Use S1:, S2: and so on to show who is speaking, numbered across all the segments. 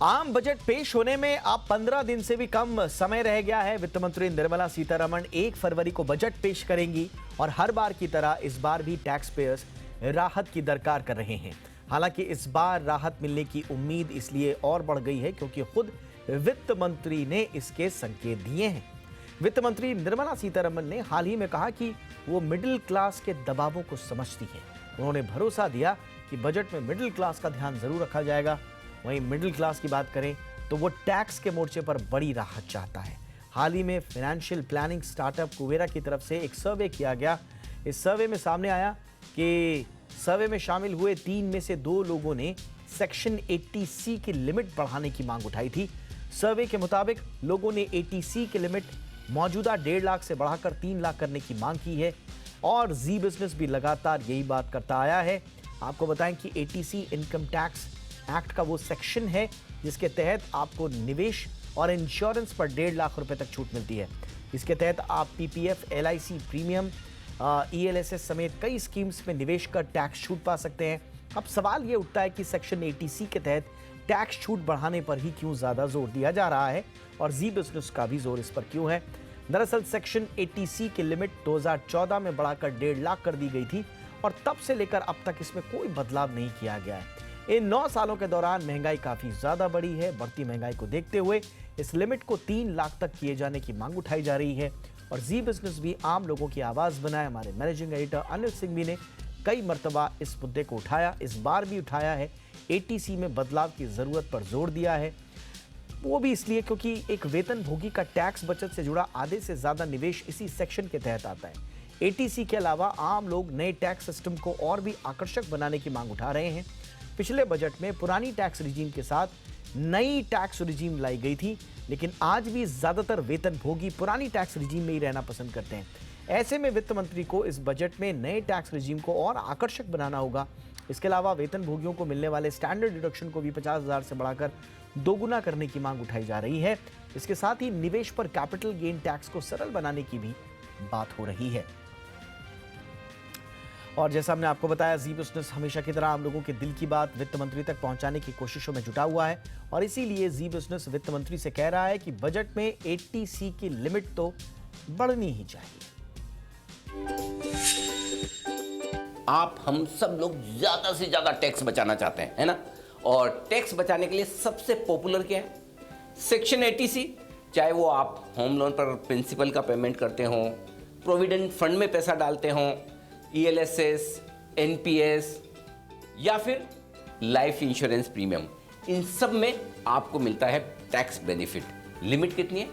S1: आम बजट पेश होने में अब 15 दिन से भी कम समय रह गया है। वित्त मंत्री निर्मला सीतारमण 1 फरवरी को बजट पेश करेंगी और हर बार की तरह इस बार भी टैक्स पेयर्स राहत की दरकार कर रहे हैं। हालांकि इस बार राहत मिलने की उम्मीद इसलिए और बढ़ गई है क्योंकि खुद वित्त मंत्री ने इसके संकेत दिए हैं। वित्त मंत्री निर्मला सीतारमण ने हाल ही में कहा कि वो मिडिल क्लास के दबावों को समझती हैं। उन्होंने भरोसा दिया कि बजट में मिडिल क्लास का ध्यान जरूर रखा जाएगा। वहीं मिडिल क्लास की बात करें तो वो टैक्स के मोर्चे पर बड़ी राहत चाहता है। हाल ही में फाइनेंशियल प्लानिंग स्टार्टअप कुवेरा की तरफ से एक सर्वे किया गया। इस सर्वे में सामने आया कि सर्वे में शामिल हुए 3 में से 2 लोगों ने सेक्शन 80C की लिमिट बढ़ाने की मांग उठाई थी। सर्वे के मुताबिक लोगों ने 80C की लिमिट मौजूदा 1.5 लाख से बढ़ाकर 3 लाख करने की मांग की है और जी बिजनेस भी लगातार यही बात करता आया है। आपको बताएं कि 80C इनकम टैक्स एक्ट का वो सेक्शन है जिसके तहत आपको निवेश और इंश्योरेंस पर 1.5 लाख रुपए तक छूट मिलती है। इसके तहत आप पीपीएफ, LIC प्रीमियम, ELSS समेत कई स्कीम्स में निवेश कर टैक्स छूट पा सकते हैं। अब सवाल ये उठता है कि सेक्शन 80C के तहत टैक्स छूट बढ़ाने पर ही क्यों ज्यादा जोर दिया जा रहा है और जी बिजनेस का भी जोर इस पर क्यों है। दरअसल सेक्शन 80C की लिमिट 2014 में बढ़ाकर 1.5 लाख कर दी गई थी और तब से लेकर अब तक इसमें कोई बदलाव नहीं किया गया है। इन 9 सालों के दौरान महंगाई काफी ज्यादा बढ़ी है। बढ़ती महंगाई को देखते हुए इस लिमिट को 3 लाख तक किए जाने की मांग उठाई जा रही है और जी बिजनेस भी आम लोगों की आवाज बनाए। हमारे मैनेजिंग एडिटर अनिल सिंघवी ने कई मर्तबा इस मुद्दे को उठाया, इस बार भी उठाया है। 80C में बदलाव की जरूरत पर जोर दिया है, वो भी इसलिए क्योंकि एक वेतन भोगी का टैक्स बचत से जुड़ा आधे से ज्यादा निवेश इसी सेक्शन के तहत आता है। 80C के अलावा आम लोग नए टैक्स सिस्टम को और भी आकर्षक बनाने की मांग उठा रहे हैं। पिछले बजट में पुरानी टैक्स रिजीम के साथ नई टैक्स रिजीम लाई गई थी, लेकिन आज भी ज्यादातर वेतन भोगी पुरानी टैक्स रिजीम में ही रहना पसंद करते हैं। ऐसे में वित्त मंत्री को इस बजट में नए टैक्स रिजीम को और आकर्षक बनाना होगा। इसके अलावा वेतन भोगियों को मिलने वाले स्टैंडर्ड डिडक्शन को भी 50,000 से बढ़ाकर दोगुना करने की मांग उठाई जा रही है। इसके साथ ही निवेश पर कैपिटल गेन टैक्स को सरल बनाने की भी बात हो रही है। और जैसा हमने आपको बताया, जी बिजनेस हमेशा की तरह आम लोगों के दिल की बात वित्त मंत्री तक पहुंचाने की कोशिशों में जुटा हुआ है और इसीलिए जी बिजनेस वित्त मंत्री से कह रहा है कि बजट में 80C की लिमिट तो बढ़नी ही चाहिए।
S2: आप हम सब लोग ज्यादा से ज्यादा टैक्स बचाना चाहते हैं, है ना? और टैक्स बचाने के लिए सबसे पॉपुलर क्या है? Section 80C। चाहे वो आप होम लोन पर प्रिंसिपल का पेमेंट करते हो, प्रोविडेंट फंड में पैसा डालते हो, ELSS, NPS या फिर लाइफ इंश्योरेंस प्रीमियम, इन सब में आपको मिलता है टैक्स बेनिफिट। लिमिट कितनी है?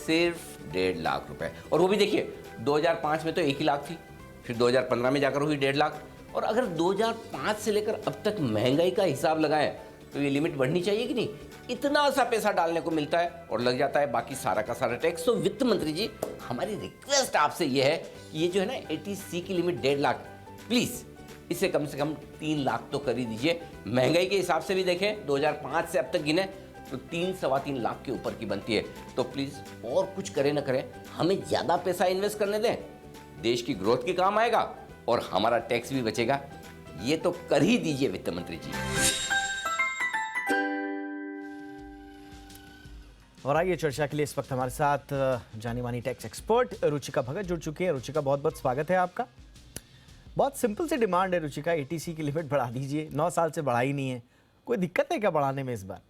S2: सिर्फ 1.5 लाख रुपए। और वो भी देखिए 2005 में तो 1 ही लाख थी, फिर 2015 में जाकर हुई 1.5 लाख। और अगर 2005 से लेकर अब तक महंगाई का हिसाब लगाएं तो ये लिमिट बढ़नी चाहिए कि नहीं? इतना सा पैसा डालने को मिलता है और लग जाता है बाकी सारा का सारा टैक्स। तो वित्त मंत्री जी, हमारी रिक्वेस्ट आपसे ये है कि ये जो है ना 80C की लिमिट 1.5 लाख, प्लीज इसे कम से कम 3 लाख तो कर ही दीजिए। महंगाई के हिसाब से भी देखें, 2005 से अब तक गिने तो 3-3.25 लाख के ऊपर की बनती है। तो प्लीज और कुछ करें ना करें, हमें ज्यादा पैसा इन्वेस्ट करने दें, देश की ग्रोथ के काम आएगा और हमारा टैक्स भी बचेगा। ये तो कर ही दीजिए वित्त मंत्री जी।
S1: और आइए चर्चा के लिए इस वक्त हमारे साथ जानी मानी टैक्स एक्सपर्ट रुचिका भगत जुड़ चुकी है। रुचिका, बहुत बहुत स्वागत है आपका। बहुत सिंपल सी डिमांड है रुचिका, 80C की लिमिट बढ़ा दीजिए। 9 साल से बढ़ाई नहीं है, कोई दिक्कत है क्या बढ़ाने में इस बार?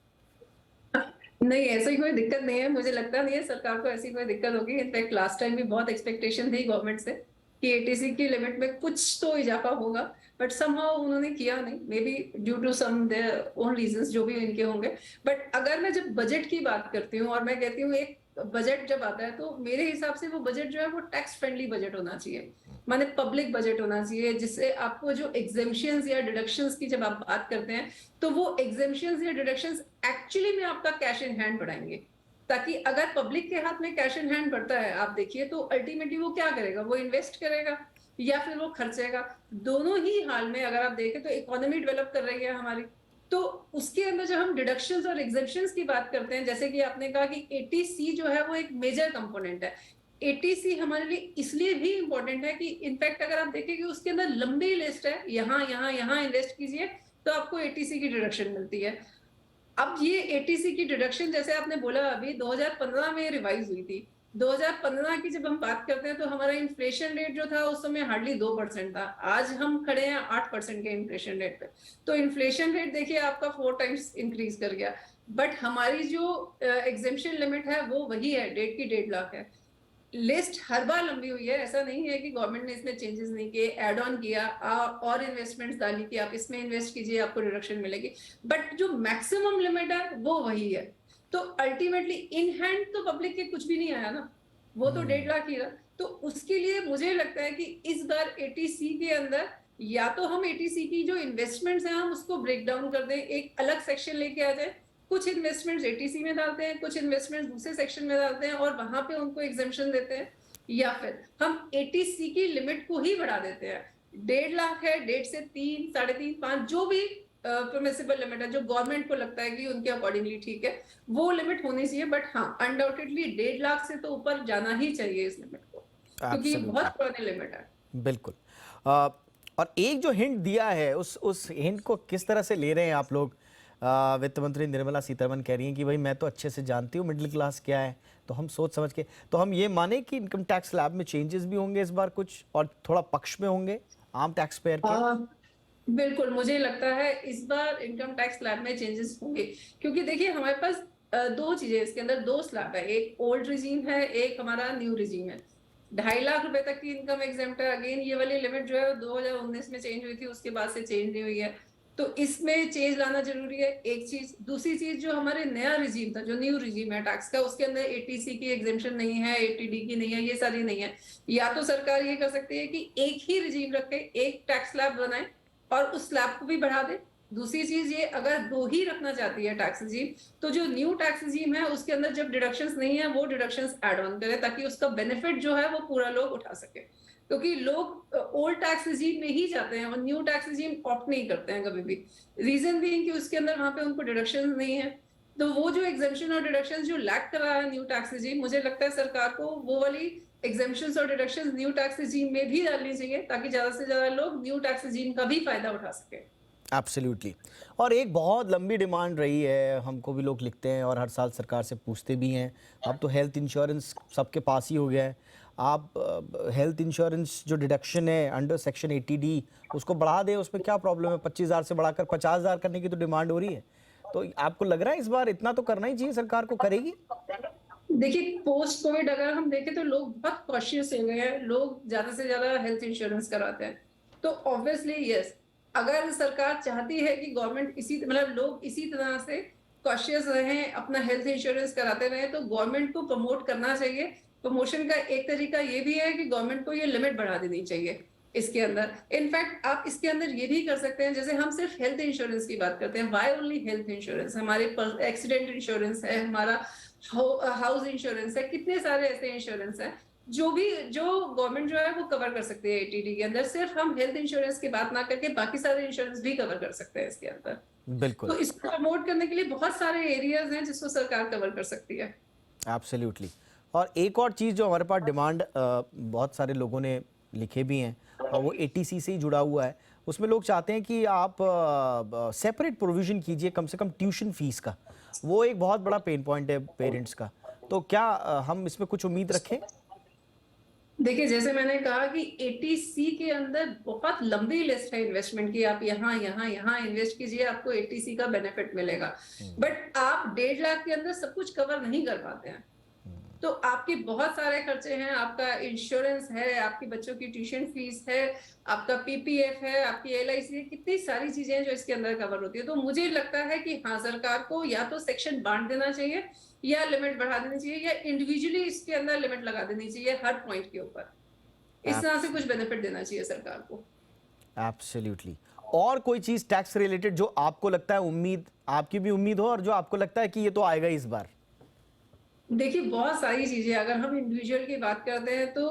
S3: नहीं, ऐसी कोई दिक्कत नहीं है। मुझे लगता नहीं है सरकार को ऐसी कोई दिक्कत होगी। इनफैक्ट लास्ट टाइम भी बहुत एक्सपेक्टेशन थी गवर्नमेंट से कि 80C की लिमिट में कुछ तो इजाफा होगा, बट समहाउ उन्होंने किया नहीं। May be due to some their own reasons, जो भी इनके होंगे। बट अगर मैं जब बजट की बात करती हूँ और मैं कहती हूँ एक बजट जब आता है तो मेरे हिसाब से वो बजट जो है वो टैक्स फ्रेंडली बजट होना चाहिए, माने पब्लिक बजट होना चाहिए, जिससे आपको जो एग्जेम्पशंस या डिडक्शंस की जब आप बात करते हैं तो वो एग्जेम्पशंस या डिडक्शंस एक्चुअली में आपका कैश इन हैंड बढ़ाएंगे। ताकि अगर पब्लिक के हाथ में कैश इन हैंड बढ़ता है, आप देखिए, तो अल्टीमेटली वो क्या करेगा? वो इन्वेस्ट करेगा या फिर वो खर्चेगा। दोनों ही हाल में अगर आप देखें तो इकोनॉमी डेवलप कर रही है हमारी। तो उसके अंदर जब हम डिडक्शंस और एग्जेम्पशंस की बात करते हैं, जैसे कि आपने कहा कि 80C जो है वो एक मेजर कंपोनेंट है। 80C हमारे लिए इसलिए भी इंपॉर्टेंट है कि इनफैक्ट अगर आप देखें कि उसके अंदर लंबी लिस्ट है, यहाँ यहाँ यहाँ इन्वेस्ट कीजिए तो आपको 80C की डिडक्शन मिलती है। अब ये एटीसी की डिडक्शन जैसे आपने बोला अभी 2015 में रिवाइज हुई थी। 2015 की जब हम बात करते हैं तो हमारा इन्फ्लेशन रेट जो था उस समय हार्डली 2% था। आज हम खड़े हैं 8% के इन्फ्लेशन रेट पे। तो इन्फ्लेशन रेट देखिए आपका 4 टाइम्स इंक्रीज कर गया। बट हमारी जो एग्जेम्पशन लिमिट है वो वही है, 1.5 है। लिस्ट हर बार लंबी हुई है, ऐसा नहीं है कि गवर्नमेंट ने इसमें चेंजेस नहीं किए, एड ऑन किया और इन्वेस्टमेंट्स डाली कि आप इसमें इन्वेस्ट कीजिए आपको डिडक्शन मिलेगी, बट जो मैक्सिमम लिमिट है वो वही है। तो अल्टीमेटली इन हैंड तो पब्लिक के कुछ भी नहीं आया ना, वो तो 1.5 लाख ही रहा। तो उसके लिए मुझे लगता है कि इस बार एटीसी के अंदर या तो हम एटीसी की जो इन्वेस्टमेंट्स हैं हम उसको ब्रेक डाउन कर दें, एक अलग सेक्शन लेके आ जाए, कुछ इन्वेस्टमेंट्स एटीसी में डालते हैं, कुछ इन्वेस्टमेंट्स दूसरे सेक्शन में डालते हैं और वहां पे उनको एग्जेम्पशन देते हैं, या फिर हम एटीसी की लिमिट को ही बढ़ा देते हैं। 1.5 लाख है, 1.5 से 3, 3.5, 5 जो भी परमिसिबल लिमिट है जो गवर्नमेंट को लगता है कि उनके अकॉर्डिंगली ठीक है, वो लिमिट होनी चाहिए। बट हाँ, अनडाउटेडली 1.5 लाख से तो ऊपर जाना ही चाहिए इस लिमिट को, क्योंकि ये बहुत पुरानी लिमिट है।
S1: बिल्कुल। और एक जो हिंट दिया है उस हिंट को किस तरह से ले रहे हैं आप लोग? वित्त मंत्री निर्मला सीतारमण कह रही हैं कि भाई मैं तो अच्छे से जानती हूँ मिडिल क्लास क्या है, तो हम सोच समझ के, तो हम ये माने कि इनकम टैक्स स्लैब में चेंजेस भी होंगे इस बार कुछ और थोड़ा पक्ष में होंगे आम टैक्स पेयर के?
S3: बिल्कुल, मुझे लगता है इस बार इनकम टैक्स स्लैब में चेंजेस होंगे, क्योंकि देखिए हमारे पास दो चीजें इसके अंदर, दो स्लैब है, एक ओल्ड रिजीम है, एक हमारा न्यू रिजीम है। 2.5 लाख रुपए तक की इनकम एग्जेम्प्ट है। अगेन ये वाली लिमिट जो है 2019 में चेंज हुई थी, उसके बाद से चेंज नहीं हुई है, तो इसमें चेंज लाना जरूरी है, एक चीज। दूसरी चीज, जो हमारे नया रिजीम था, जो न्यू रिजीम है टैक्स का, उसके अंदर एटीसी की एग्जेम्पशन नहीं है, एटीडी की नहीं है, ये सारी नहीं है। या तो सरकार ये कर सकती है कि एक ही रिजीम रखे, एक टैक्स स्लैब बनाए और उस स्लैब को भी बढ़ा दे। दूसरी चीज ये, अगर दो ही रखना चाहती है टैक्स रिजीम, तो जो न्यू टैक्स रिजीम है उसके अंदर जब डिडक्शंस नहीं है वो डिडक्शंस ऐड ऑन करे, ताकि उसका बेनिफिट जो है वो पूरा लोग उठा सके। क्योंकि लोग ओल्ड टैक्स रिजीम में ही जाते हैं और न्यू टैक्स रिजीम ऑप्ट नहीं करते हैं कभी भी। रीजन भी कि उसके अंदर वहां पे उनको डिडक्शन नहीं है। तो वो जो एग्जेम्पशन और डिडक्शन जो लैक कर रहा है न्यू टैक्स रिजीम, मुझे लगता है सरकार को वो वाली एग्जेम्पशंस और डिडक्शंस न्यू टैक्स रिजीम में भी डालनी चाहिए, ताकि ज्यादा से ज्यादा लोग न्यू टैक्स रिजीम का भी फायदा उठा सके।
S1: एब्सोल्युटली। और एक बहुत लंबी डिमांड रही है, हमको भी लोग लिखते हैं और हर साल सरकार से पूछते भी हैं, अब तो हेल्थ इंश्योरेंस सबके पास ही हो गया है। आप हेल्थ इंश्योरेंस जो डिडक्शन है अंडर सेक्शन 80D उसको बढ़ा दें, उसमें क्या प्रॉब्लम है? 25,000 से बढ़ाकर 50,000 करने की तो डिमांड हो रही है। तो आपको लग रहा है इस बार इतना तो करना ही चाहिए, सरकार को करेगी?
S3: देखिए, पोस्ट कोविड अगर हम देखें तो लोग बहुत कॉशियस हो गए हैं, लोग ज्यादा से ज्यादा हेल्थ इंश्योरेंस कराते हैं। तो ऑब्वियसली यस, अगर सरकार चाहती है कि गवर्नमेंट इसी मतलब लोग इसी तरह से कॉशियस रहें, अपना हेल्थ इंश्योरेंस कराते रहें, तो गवर्नमेंट को प्रमोट करना चाहिए। प्रमोशन का एक तरीका ये भी है कि गवर्नमेंट को ये लिमिट बढ़ा देनी चाहिए इसके अंदर। इनफैक्ट आप इसके अंदर ये भी कर सकते हैं, जैसे हम सिर्फ हेल्थ इंश्योरेंस की बात करते हैं, वाई ओनली हेल्थ इंश्योरेंस? हमारे एक्सीडेंट इंश्योरेंस है, हमारा हाउस इंश्योरेंस है, कितने सारे ऐसे इंश्योरेंस हैं जो गवर्नमेंट जो है वो कवर कर सकती है एटीडी के अंदर। सिर्फ हम हेल्थ इंश्योरेंस की बात ना करके बाकी सारे इंश्योरेंस भी कवर कर सकते हैं इसके अंदर।
S1: बिल्कुल।
S3: तो इसको प्रमोट करने के लिए बहुत सारे एरियाज हैं जिसको सरकार कवर कर सकती है।
S1: एब्सोल्युटली। और एक और चीज़ जो हमारे पास डिमांड बहुत सारे लोगों ने लिखे भी हैं और वो एटीसी से ही जुड़ा हुआ है, उसमें लोग चाहते हैं कि आप सेपरेट प्रोविज़न कीजिए कम से कम ट्यूशन फीस का। वो एक बहुत बड़ा पेन पॉइंट है पेरेंट्स का। तो क्या हम इसमें कुछ उम्मीद रखें?
S3: देखिए, जैसे मैंने कहा कि एटीसी के अंदर बहुत लंबी लिस्ट है इन्वेस्टमेंट की, आप यहाँ यहाँ यहाँ इन्वेस्ट कीजिए, आपको एटीसी का बेनिफिट मिलेगा। बट आप 1.5 लाख के अंदर सब कुछ कवर नहीं कर पाते हैं। तो आपके बहुत सारे खर्चे हैं, आपका इंश्योरेंस है, आपके बच्चों की ट्यूशन फीस है, आपका पीपीएफ है, आपकी एलआईसी है, कितनी सारी चीजें हैं जो इसके अंदर कवर होती है। तो मुझे लगता है कि हाँ, सरकार को या तो सेक्शन बांट देना चाहिए या लिमिट बढ़ा देनी चाहिए, या इंडिविजुअली इसके अंदर लिमिट लगा देनी चाहिए हर पॉइंट के ऊपर। इस तरह से कुछ बेनिफिट देना चाहिए सरकार को।
S1: एब्सोल्युटली। और कोई चीज़ टैक्स रिलेटेड जो आपको लगता है, उम्मीद आपकी भी उम्मीद हो और जो आपको लगता है कि ये तो आएगा इस बार?
S3: देखिए, बहुत सारी चीजें, अगर हम इंडिविजुअल की बात करते हैं तो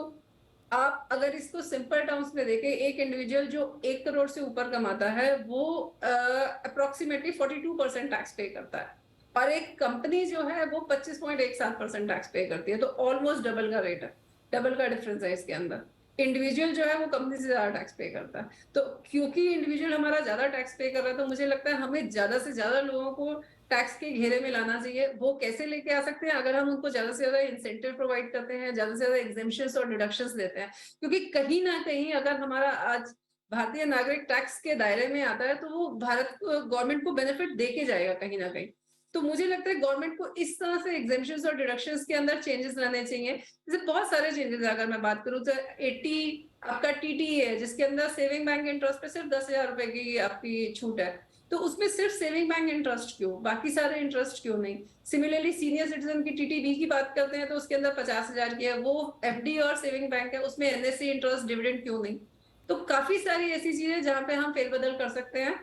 S3: आप अगर इसको सिंपल टर्म्स में देखें, एक इंडिविजुअल जो 1 करोड़ से ऊपर कमाता है वो अप्रोक्सीमेटली 42% टैक्स पे करता है, और एक कंपनी जो है वो 25.17% टैक्स पे करती है। तो ऑलमोस्ट डबल का रेट है, डबल का डिफरेंस है इसके अंदर। इंडिविजुअल जो है वो कंपनी से ज्यादा टैक्स पे करता है। तो क्योंकि इंडिविजुअल हमारा ज्यादा टैक्स पे कर रहा है, तो मुझे लगता है हमें ज्यादा से ज्यादा लोगों को टैक्स के घेरे में लाना चाहिए। वो कैसे लेके आ सकते हैं? अगर हम उनको ज्यादा से ज्यादा इंसेंटिव प्रोवाइड करते हैं, ज्यादा से ज्यादा एग्जेम्पशंस और डिडक्शंस देते हैं, क्योंकि कहीं ना कहीं अगर हमारा आज भारतीय नागरिक टैक्स के दायरे में आता है तो वो भारत गवर्नमेंट को बेनिफिट दे के जाएगा कहीं ना कहीं। तो मुझे लगता है गवर्नमेंट को इस तरह से एग्जेम्पशंस और डिडक्शंस के अंदर चेंजेस लाने चाहिए। जैसे बहुत सारे चेंजेस है, अगर मैं बात करूं तो 80 आपका टीटी है जिसके अंदर सेविंग बैंक इंटरेस्ट पे सिर्फ 10,000 रुपए की आपकी छूट है, तो उसमें सिर्फ सेविंग बैंक इंटरेस्ट क्यों, बाकी सारे इंटरेस्ट क्यों नहीं? सिमिलरली सीनियर सिटीजन की टीटीबी की बात करते हैं तो उसके अंदर 50,000 की है, वो एफडी और सेविंग बैंक है, उसमें एनएससी इंटरेस्ट डिविडेंड क्यों नहीं? तो काफी सारी ऐसी चीजें जहां पे हम फेरबदल कर सकते हैं,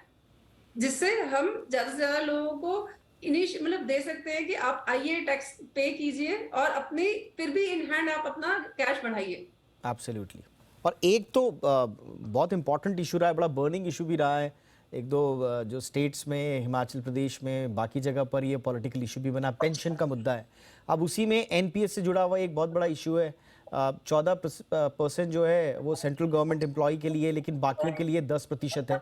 S3: जिससे हम ज्यादा से ज्यादा लोगों को मतलब दे सकते हैं कि आप आइए टैक्स पे कीजिए और अपनी फिर भी इन हैंड आप अपना कैश बढ़ाइए।
S1: एब्सोल्युटली। और एक तो बहुत इंपॉर्टेंट इशू रहा है, बड़ा बर्निंग इशू भी रहा है, एक दो जो स्टेट्स में, हिमाचल प्रदेश में, बाकी जगह पर ये पॉलिटिकल इशू भी बना, पेंशन का मुद्दा है। अब उसी में एनपीएस से जुड़ा हुआ एक बहुत बड़ा इशू है। 14% जो है वो सेंट्रल गवर्नमेंट एम्प्लॉय के लिए, लेकिन बाकियों के लिए 10% है।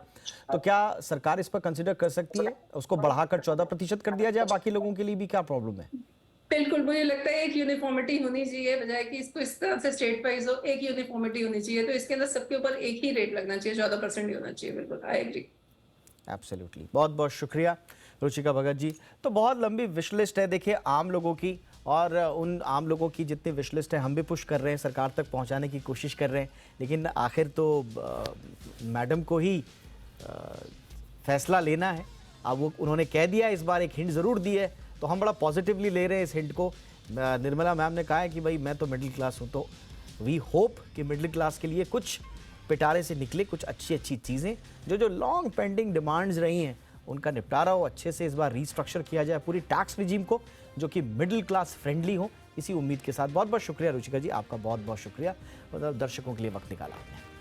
S1: तो क्या सरकार इस पर कंसिडर कर सकती है, उसको बढ़ाकर 14% कर दिया जाए? बाकी लोगों के लिए भी क्या प्रॉब्लम है?
S3: बिल्कुल, मुझे लगता है एक यूनिफॉर्मिटी होनी चाहिए, बजाय कि इसको इस तरह से स्टेट वाइज हो, एक यूनिफॉर्मिटी होनी चाहिए। तो इसके अंदर सबके ऊपर एक ही रेट लगना चाहिए, 14% ही होना चाहिए। बिल्कुल, आई एग्री।
S1: एब्सोल्युटली। बहुत बहुत शुक्रिया रुचिका भगत जी। तो बहुत लंबी विश लिस्ट है देखिए आम लोगों की, और उन आम लोगों की जितनी विश लिस्ट है हम भी पुश कर रहे हैं, सरकार तक पहुंचाने की कोशिश कर रहे हैं, लेकिन आखिर तो मैडम को ही फैसला लेना है। अब वो उन्होंने कह दिया, इस बार एक हिंट ज़रूर दी है, तो हम बड़ा पॉजिटिवली ले रहे हैं इस हिंट को। निर्मला मैम ने कहा है कि भाई मैं तो मिडिल क्लास हूँ, तो वी होप कि मिडिल क्लास के लिए कुछ पिटारे से निकले, कुछ अच्छी अच्छी चीज़ें, जो लॉन्ग पेंडिंग डिमांड्स रही हैं उनका निपटारा हो, अच्छे से इस बार रीस्ट्रक्चर किया जाए पूरी टैक्स रिजीम को, जो कि मिडिल क्लास फ्रेंडली हो। इसी उम्मीद के साथ बहुत बहुत शुक्रिया रुचिका जी, आपका बहुत बहुत शुक्रिया, मतलब दर्शकों के लिए वक्त निकाला आपने।